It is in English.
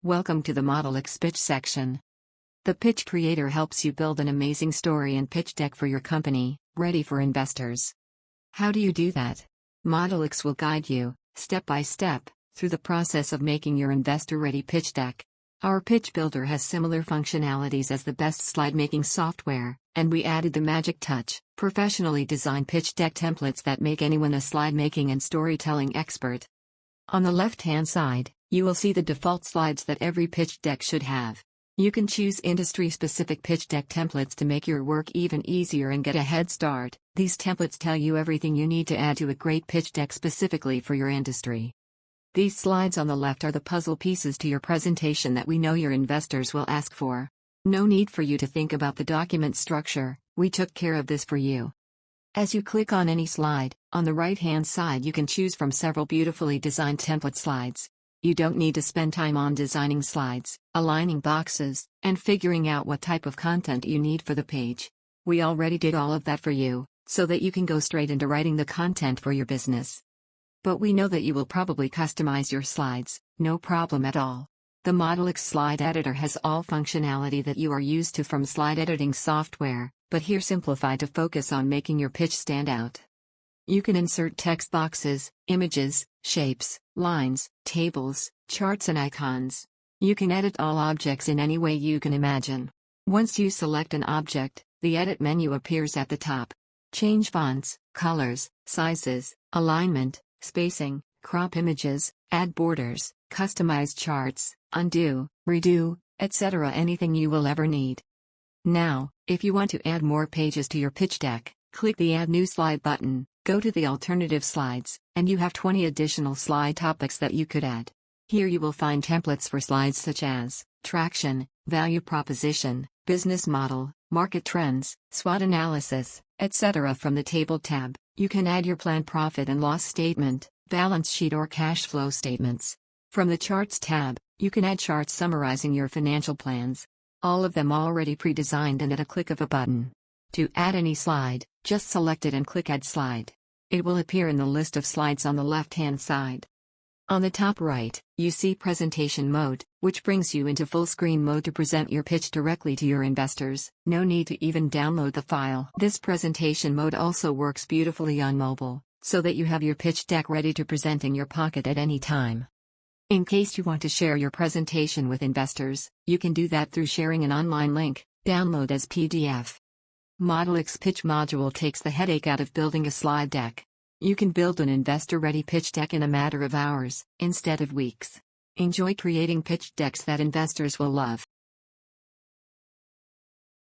Welcome to the Modeliks Pitch section. The Pitch Creator helps you build an amazing story and pitch deck for your company, ready for investors. How do you do that? Modeliks will guide you, step by step, through the process of making your investor-ready pitch deck. Our pitch builder has similar functionalities as the best slide-making software, and we added the magic touch, professionally designed pitch deck templates that make anyone a slide-making and storytelling expert. On the left-hand side, you will see the default slides that every pitch deck should have. You can choose industry-specific pitch deck templates to make your work even easier and get a head start. These templates tell you everything you need to add to a great pitch deck specifically for your industry. These slides on the left are the puzzle pieces to your presentation that we know your investors will ask for. No need for you to think about the document structure, we took care of this for you. As you click on any slide, on the right-hand side you can choose from several beautifully designed template slides. You don't need to spend time on designing slides, aligning boxes, and figuring out what type of content you need for the page. We already did all of that for you, so that you can go straight into writing the content for your business. But we know that you will probably customize your slides, no problem at all. The Modeliks Slide Editor has all functionality that you are used to from slide editing software, but here simplified to focus on making your pitch stand out. You can insert text boxes, images, shapes, lines, tables, charts and icons. You can edit all objects in any way you can imagine. Once you select an object, the edit menu appears at the top. Change fonts, colors, sizes, alignment, spacing, crop images, add borders, customize charts, undo, redo, etc. Anything you will ever need. Now, if you want to add more pages to your pitch deck, click the Add New Slide button, go to the alternative slides, and you have 20 additional slide topics that you could add. Here you will find templates for slides such as traction, value proposition, business model, market trends, SWOT analysis, etc. From the Table tab, you can add your planned profit and loss statement, balance sheet or cash flow statements. From the Charts tab, you can add charts summarizing your financial plans. All of them already pre-designed and at a click of a button. To add any slide, just select it and click Add Slide. It will appear in the list of slides on the left-hand side. On the top right, you see Presentation Mode, which brings you into full screen mode to present your pitch directly to your investors. No need to even download the file. This presentation mode also works beautifully on mobile, so that you have your pitch deck ready to present in your pocket at any time. In case you want to share your presentation with investors, you can do that through sharing an online link, download as PDF. Modeliks Pitch module takes the headache out of building a slide deck. You can build an investor-ready pitch deck in a matter of hours, instead of weeks. Enjoy creating pitch decks that investors will love.